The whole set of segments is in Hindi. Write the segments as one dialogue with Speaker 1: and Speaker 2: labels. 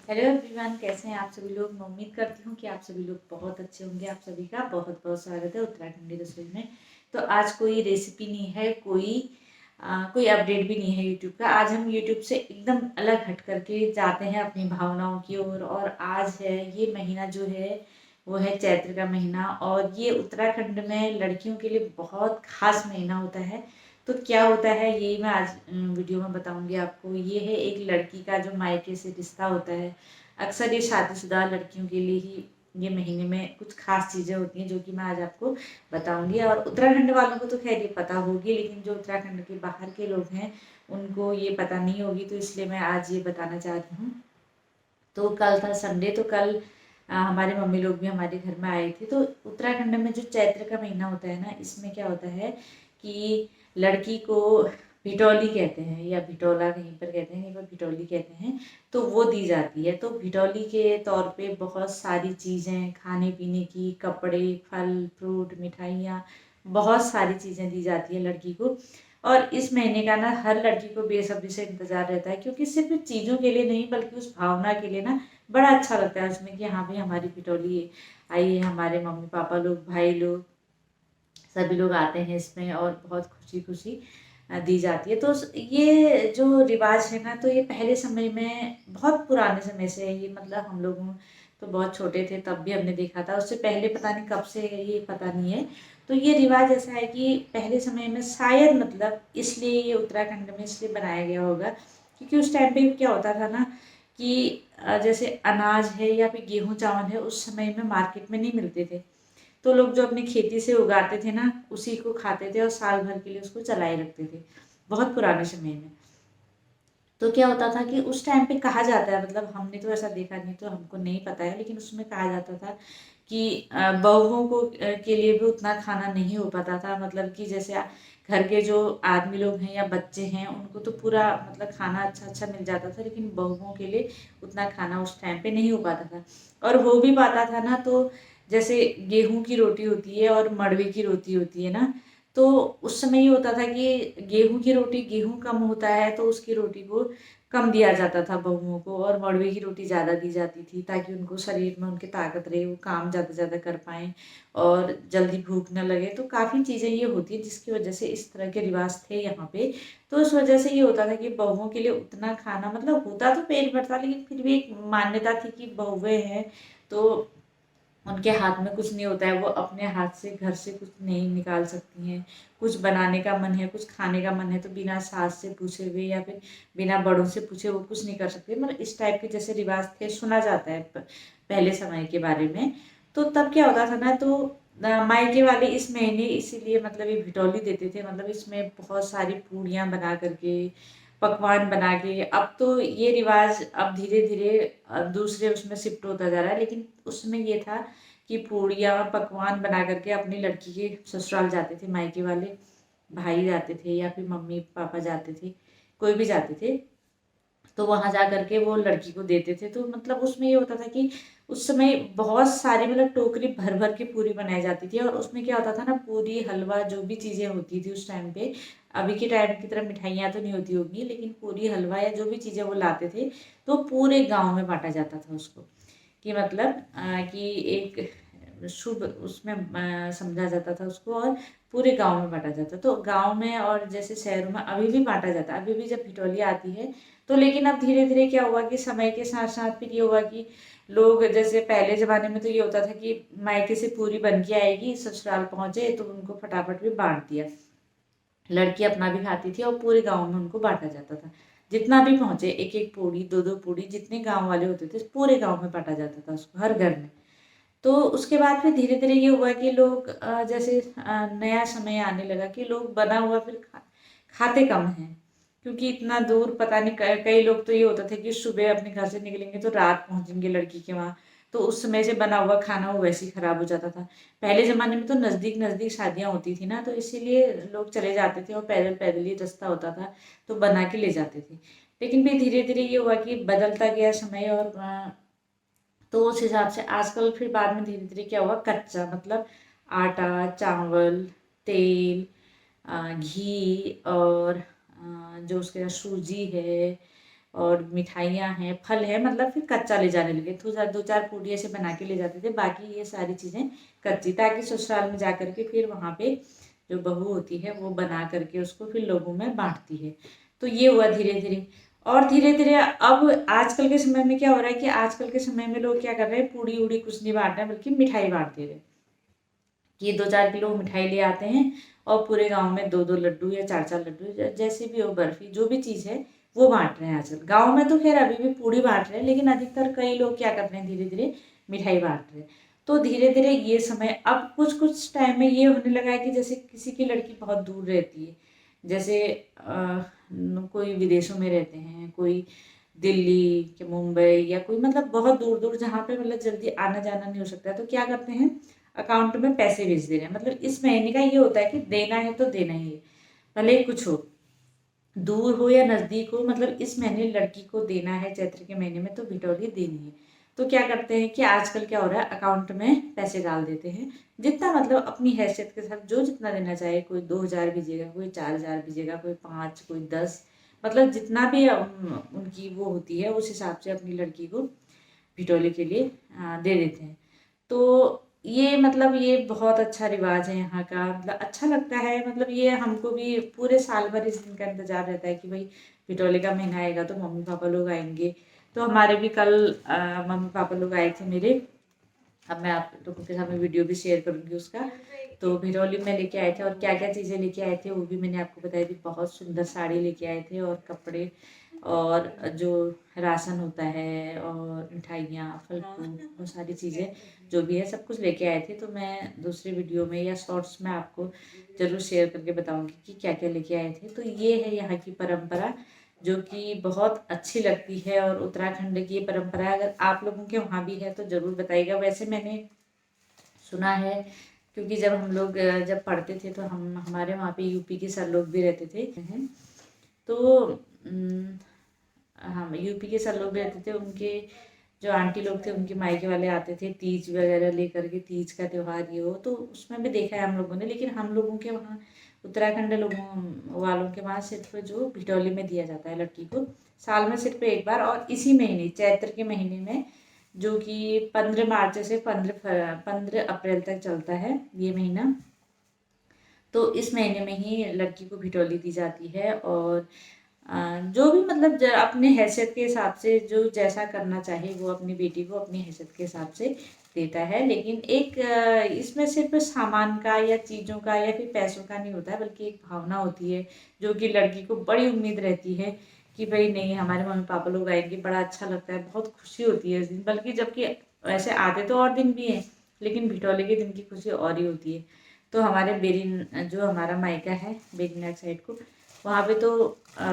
Speaker 1: हेलो एवरीवन, कैसे हैं आप सभी लोग। मैं उम्मीद करती हूँ कि आप सभी लोग बहुत अच्छे होंगे। आप सभी का बहुत बहुत स्वागत है उत्तराखंडी रसोई में। तो आज कोई रेसिपी नहीं है, कोई अपडेट भी नहीं है यूट्यूब का। आज हम यूट्यूब से एकदम अलग हट करके जाते हैं अपनी भावनाओं की ओर। और आज है ये महीना जो है वो है चैत्र का महीना, और ये उत्तराखंड में लड़कियों के लिए बहुत खास महीना होता है। तो क्या होता है यही मैं आज वीडियो में बताऊंगी आपको। ये है एक लड़की का जो मायके से रिश्ता होता है। अक्सर ये शादीशुदा लड़कियों के लिए ही ये महीने में कुछ खास चीज़ें होती हैं जो कि मैं आज आपको बताऊंगी। और उत्तराखंड वालों को तो खैर ये पता होगी, लेकिन जो उत्तराखंड के बाहर के लोग हैं उनको ये पता नहीं होगी, तो इसलिए मैं आज ये बताना चाह रही हूँ। तो कल था संडे, तो कल हमारे मम्मी लोग भी हमारे घर में आए थे। तो उत्तराखंड में जो चैत्र का महीना होता है ना, इसमें क्या होता है कि लड़की को भिटौली कहते हैं, या भिटौला कहीं पर कहते हैं, कहीं पर भिटौली कहते हैं। तो वो दी जाती है। तो भिटौली के तौर पे बहुत सारी चीज़ें, खाने पीने की, कपड़े, फल फ्रूट, मिठाइयाँ, बहुत सारी चीज़ें दी जाती है लड़की को। और इस महीने का ना हर लड़की को बेसब्री से इंतजार रहता है, क्योंकि सिर्फ चीज़ों के लिए नहीं बल्कि उस भावना के लिए ना बड़ा अच्छा लगता है उसमें कि हाँ भाई हमारी भिटौली आई है। हमारे मम्मी पापा लोग, भाई लोग, सभी लोग आते हैं इसमें, और बहुत खुशी खुशी दी जाती है। तो ये जो रिवाज है ना, तो ये पहले समय में, बहुत पुराने समय से है ये। मतलब हम लोग तो बहुत छोटे थे तब भी हमने देखा था, उससे पहले पता नहीं कब से है ये पता नहीं है। तो ये रिवाज ऐसा है कि पहले समय में शायद, मतलब इसलिए ये उत्तराखंड में इसलिए बनाया गया होगा क्योंकि उस टाइम पे क्या होता था ना कि जैसे अनाज है या फिर गेहूँ चावल है, उस समय में मार्केट में नहीं मिलते थे। तो लोग जो अपनी खेती से उगाते थे ना, उसी को खाते थे और साल भर के लिए उसको चलाए रखते थे, बहुत पुराने समय में। तो क्या होता था कि उस टाइम पे कहा जाता है, मतलब हमने तो ऐसा देखा नहीं तो हमको नहीं पता है, लेकिन उसमें कहा जाता था कि बहुओं को के लिए भी उतना खाना नहीं हो पाता था। मतलब कि जैसे घर के जो आदमी लोग हैं या बच्चे हैं उनको तो पूरा मतलब खाना अच्छा अच्छा मिल जाता था, लेकिन बहुओं के लिए उतना खाना उस टाइम पे नहीं हो पाता था। और हो भी पाता था ना, तो जैसे गेहूं की रोटी होती है और मड़वे की रोटी होती है ना, तो उस समय ये होता था कि गेहूं की रोटी, गेहूं कम होता है तो उसकी रोटी को कम दिया जाता था बहुओं को, और मड़वे की रोटी ज़्यादा दी जाती थी ताकि उनको शरीर में उनकी ताकत रहे, वो काम ज़्यादा ज़्यादा कर पाएँ और जल्दी भूख न लगे। तो काफ़ी चीज़ें ये होती हैं जिसकी वजह से इस तरह के रिवाज थे यहाँ पे। तो उस वजह से ये होता था कि बहुओं के लिए उतना खाना, मतलब होता तो पेट भरता, लेकिन फिर भी एक मान्यता थी कि बहुएं हैं तो उनके हाथ में कुछ नहीं होता है, वो अपने हाथ से घर से कुछ नहीं निकाल सकती हैं। कुछ बनाने का मन है, कुछ खाने का मन है, तो बिना सास से पूछे हुए या फिर बिना बड़ों से पूछे वो कुछ नहीं कर सकते। मतलब इस टाइप के जैसे रिवाज थे, सुना जाता है पहले समय के बारे में। तो तब क्या होता था ना, तो मायके वाले इस महीने इसीलिए मतलब ये भिटौली देते थे। मतलब इसमें बहुत सारी पूड़ियाँ बना करके, पकवान बना के, अब तो ये रिवाज अब धीरे धीरे दूसरे उसमें शिफ्ट होता जा रहा है, लेकिन उसमें ये था कि पूड़ियाँ पकवान बना करके अपनी लड़की के ससुराल जाते थे मायके वाले। भाई जाते थे या फिर मम्मी पापा जाते थे, कोई भी जाते थे, तो वहां जा करके वो लड़की को देते थे। तो मतलब उसमें ये होता था कि उस समय बहुत सारी, मतलब टोकरी भर भर के पूरी बनाई जाती थी। और उसमें क्या होता था ना, पूरी हलवा जो भी चीज़ें होती थी उस टाइम पे, अभी के टाइम की तरह मिठाइयाँ तो नहीं होती होगी, लेकिन पूरी हलवा या जो भी चीज़ें वो लाते थे तो पूरे गाँव में बांटा जाता था उसको। कि मतलब कि एक शुभ उसमें समझा जाता था उसको, और पूरे गांव में बांटा जाता। तो गांव में और जैसे शहरों में अभी भी बांटा जाता है, अभी भी जब भिटौली आती है तो। लेकिन अब धीरे धीरे क्या हुआ कि समय के साथ साथ फिर ये हुआ कि लोग, जैसे पहले ज़माने में तो ये होता था कि मायके से पूरी बन के आएगी, ससुराल पहुंचे तो उनको फटाफट भी बांट दिया। लड़की अपना भी खाती थी और पूरे गांव में उनको बांटा जाता था। जितना भी पहुंचे, एक एक पूड़ी, दो दो पूड़ी, जितने गांव वाले होते थे पूरे गांव में बांटा जाता था उसको, हर घर में। तो उसके बाद फिर धीरे धीरे ये हुआ कि लोग जैसे नया समय आने लगा कि लोग बना हुआ फिर खाते कम हैं, क्योंकि इतना दूर पता नहीं, कई लोग तो ये होता था कि सुबह अपने घर से निकलेंगे तो रात पहुंचेंगे लड़की के वहाँ। तो उस समय से बना हुआ खाना वो वैसे ही खराब हो जाता था। पहले ज़माने में तो नज़दीक नज़दीक शादियाँ होती थी ना, तो इसीलिए लोग चले जाते थे और पैदल पैदल ही रास्ता होता था, तो बना के ले जाते थे। लेकिन फिर धीरे धीरे ये हुआ कि बदलता गया समय, और तो उस हिसाब से आजकल फिर बाद में धीरे धीरे क्या हुआ, कच्चा मतलब आटा, चावल, तेल, घी, और जो उसके सूजी है, और मिठाइयाँ हैं, फल है, मतलब फिर कच्चा ले जाने लगे। तो 2-4 पूड़ी ऐसे बना के ले जाते थे, बाकी ये सारी चीज़ें कच्ची, ताकि ससुराल में जा कर के फिर वहाँ पे जो बहू होती है वो बना करके उसको फिर लोगों में बांटती है। तो ये हुआ धीरे धीरे। और धीरे धीरे अब आजकल के समय में क्या हो रहा है कि आजकल के समय में लोग क्या कर रहे हैं, पूड़ी उड़ी कुछ नहीं बांट रहे हैं, बल्कि मिठाई बांट दे रहे हैं। कि 2-4 किलो मिठाई ले आते हैं और पूरे गांव में 2-2 लड्डू या 4-4 लड्डू, जैसे भी हो, बर्फी, जो भी चीज़ है वो बांट रहे हैं आजकल। गांव में तो खैर अभी भी पूड़ी बांट रहे हैं, लेकिन अधिकतर कई लोग क्या कर रहे हैं, धीरे धीरे मिठाई बांट रहे हैं। तो धीरे धीरे ये समय अब कुछ कुछ टाइम में ये होने लगा है कि जैसे किसी की लड़की बहुत दूर रहती है, जैसे कोई विदेशों में रहते हैं, कोई दिल्ली के, मुंबई, या कोई मतलब बहुत दूर दूर जहाँ पे मतलब जल्दी आना जाना नहीं हो सकता है, तो क्या करते हैं, अकाउंट में पैसे भेज दे रहे हैं। मतलब इस महीने का ये होता है कि देना है तो देना ही है, भले ही कुछ हो, दूर हो या नज़दीक हो, मतलब इस महीने लड़की को देना है, चैत्र के महीने में तो भिटौली देनी है। तो क्या करते हैं कि आजकल क्या हो रहा है, अकाउंट में पैसे डाल देते हैं, जितना मतलब अपनी हैसियत के साथ जो जितना देना चाहे, कोई 2,000 भेजेगा, कोई 4,000 भेजेगा, कोई 5, कोई 10, मतलब जितना भी उनकी वो होती है उस हिसाब से अपनी लड़की को भिटौली के लिए दे देते हैं। तो ये मतलब ये बहुत अच्छा रिवाज है यहाँ का, मतलब अच्छा लगता है। मतलब ये हमको भी पूरे साल भर इस दिन का इंतजार रहता है कि भाई भिटौली का महीना आएगा तो मम्मी पापा लोग आएंगे। तो हमारे भी कल मम्मी पापा लोग आए थे मेरे। अब मैं आप लोगों के सामने वीडियो भी शेयर करूँगी उसका। तो भिटौली में लेके आए थे और क्या क्या चीज़ें लेके आए थे वो भी मैंने आपको बताई थी। बहुत सुंदर साड़ी लेके आए थे और कपड़े और जो राशन होता है और मिठाइयाँ, फल फूल, वो सारी चीज़ें जो भी है सब कुछ लेके आए थे। तो मैं दूसरी वीडियो में या शॉर्ट्स में आपको ज़रूर शेयर करके बताऊंगी कि क्या क्या लेके आए थे। तो ये है यहाँ की परंपरा जो कि बहुत अच्छी लगती है। और उत्तराखंड की ये परंपरा अगर आप लोगों के वहाँ भी है तो ज़रूर बताइएगा। वैसे मैंने सुना है, क्योंकि जब हम लोग जब पढ़ते थे तो हमारे वहाँ पे यूपी के सर लोग भी रहते थे। तो हाँ, यूपी के सर लोग भी रहते थे, उनके जो आंटी लोग थे उनके मायके वाले आते थे तीज वगैरह लेकर के, तीज का त्यौहार ये हो, तो उसमें भी देखा है हम लोगों ने। लेकिन हम लोगों के वहाँ उत्तराखंड लोगों वालों के वहाँ सिर्फ जो भिटौली में दिया जाता है लड़की को, साल में सिर्फ एक बार, और इसी महीने चैत्र के महीने में, जो कि 15 मार्च से 15 अप्रैल तक चलता है ये महीना। तो इस महीने में ही लड़की को भिटौली दी जाती है। और जो भी मतलब अपने हैसियत के हिसाब से जो जैसा करना चाहे वो अपनी बेटी को अपनी हैसियत के हिसाब से देता है। लेकिन एक इसमें सिर्फ सामान का या चीज़ों का या फिर पैसों का नहीं होता है, बल्कि एक भावना होती है जो कि लड़की को बड़ी उम्मीद रहती है कि भाई नहीं, हमारे मम्मी पापा लोग आएंगे, बड़ा अच्छा लगता है, बहुत खुशी होती है इस दिन। बल्कि जबकि वैसे आते तो और दिन भी हैं, लेकिन भिटौली के दिन की खुशी और ही होती है। तो हमारे बेरिन, जो हमारा मायका है बेरीनाग साइड को, वहाँ पे तो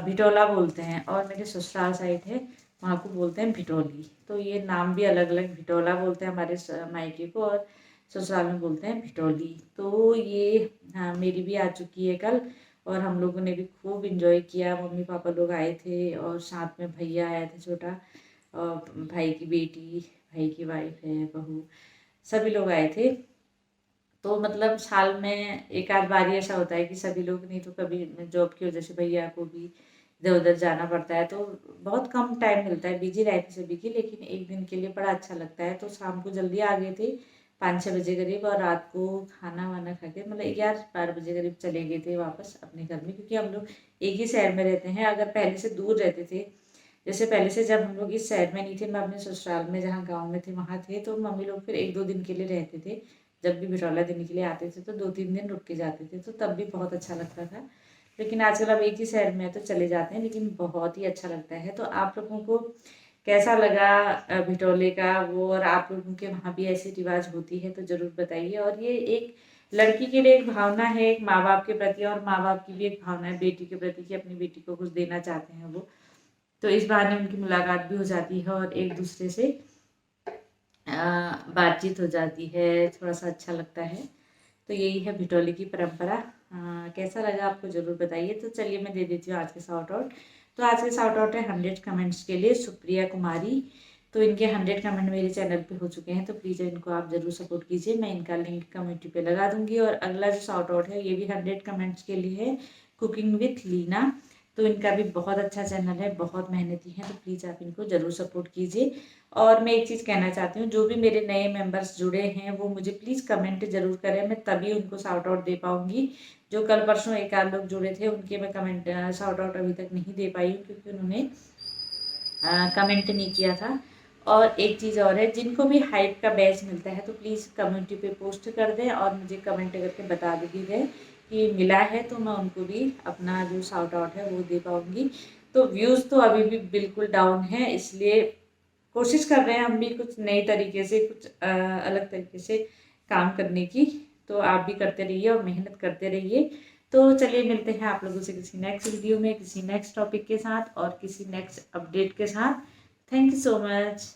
Speaker 1: भिटौला बोलते हैं, और मेरे ससुराल साइड है वहाँ को बोलते हैं भिटौली। तो ये नाम भी अलग अलग, भिटौला बोलते हैं हमारे मायके को और ससुराल में बोलते हैं भिटौली। तो ये हाँ, मेरी भी आ चुकी है कल, और हम लोगों ने भी खूब इंजॉय किया। मम्मी पापा लोग आए थे और साथ में भैया आया था छोटा, और भाई की बेटी, भाई की वाइफ है, बहू, सभी लोग आए थे। तो मतलब साल में एक आध बार ही ऐसा होता है कि सभी लोग, नहीं तो कभी जॉब की वजह से भैया को भी इधर उधर जाना पड़ता है, तो बहुत कम टाइम मिलता है, बिजी लाइफ है सभी की। लेकिन एक दिन के लिए बड़ा अच्छा लगता है। तो शाम को जल्दी आ गए थे 5-6 बजे करीब, और रात को खाना वाना खा के मतलब 11-12 बजे करीब चले गए थे वापस अपने घर में। क्योंकि हम लोग एक ही शहर में रहते हैं, अगर पहले से दूर रहते थे, जैसे पहले से जब हम लोग इस शहर में नहीं थे, मैं अपने ससुराल में जहाँ गाँव में थे वहाँ थे, तो मम्मी लोग फिर 1-2 दिन के लिए रहते थे। जब भी भिटौला देने के लिए आते थे तो 2-3 दिन रुक के जाते थे, तो तब भी बहुत अच्छा लगता था। लेकिन आजकल अब एक ही शहर में है तो चले जाते हैं, लेकिन बहुत ही अच्छा लगता है। तो आप लोगों को कैसा लगा भिटौले का वो, और आप लोगों के वहाँ भी ऐसी रिवाज होती है तो ज़रूर बताइए। और ये एक लड़की के लिए एक भावना है, एक माँ बाप के प्रति, और माँ बाप की भी एक भावना है बेटी के प्रति कि अपनी बेटी को कुछ देना चाहते हैं वो। तो इस बहाने उनकी मुलाकात भी हो जाती है और एक दूसरे से बातचीत हो जाती है, थोड़ा सा अच्छा लगता है। तो यही है भिटौली की परंपरा। कैसा लगा आपको ज़रूर बताइए। तो चलिए मैं दे देती हूँ आज के शाउट आउट। तो आज के शाउट आउट है 100 कमेंट्स के लिए सुप्रिया कुमारी। तो इनके 100 कमेंट मेरे चैनल पे हो चुके हैं, तो प्लीज़ इनको आप ज़रूर सपोर्ट कीजिए। मैं इनका लिंक कमेंट्री पे लगा दूंगी। और अगला जो शाउट आउट है ये भी 100 कमेंट्स के लिए है, कुकिंग विथ लीना। तो इनका भी बहुत अच्छा चैनल है, बहुत मेहनती हैं, तो प्लीज़ आप इनको ज़रूर सपोर्ट कीजिए। और मैं एक चीज़ कहना चाहती हूँ, जो भी मेरे नए मेंबर्स जुड़े हैं वो मुझे प्लीज़ कमेंट ज़रूर करें, मैं तभी उनको शाउट आउट दे पाऊँगी। जो कल परसों एक आध लोग जुड़े थे उनके मैं कमेंट शाउट आउट अभी तक नहीं दे पाई हूँ, क्योंकि उन्होंने कमेंट नहीं किया था। और एक चीज़ और है, जिनको भी हाइप का बैच मिलता है तो प्लीज़ कम्युनिटी पे पोस्ट कर दें और मुझे कमेंट करके बता दीजिए कि मिला है, तो मैं उनको भी अपना जो शाउट आउट है वो दे पाऊँगी। तो व्यूज़ तो अभी भी बिल्कुल डाउन है, इसलिए कोशिश कर रहे हैं हम भी कुछ नए तरीके से, कुछ अलग तरीके से काम करने की। तो आप भी करते रहिए और मेहनत करते रहिए। तो चलिए मिलते हैं आप लोगों से किसी नेक्स्ट वीडियो में, किसी नेक्स्ट टॉपिक के साथ और किसी नेक्स्ट अपडेट के साथ। Thank you so much.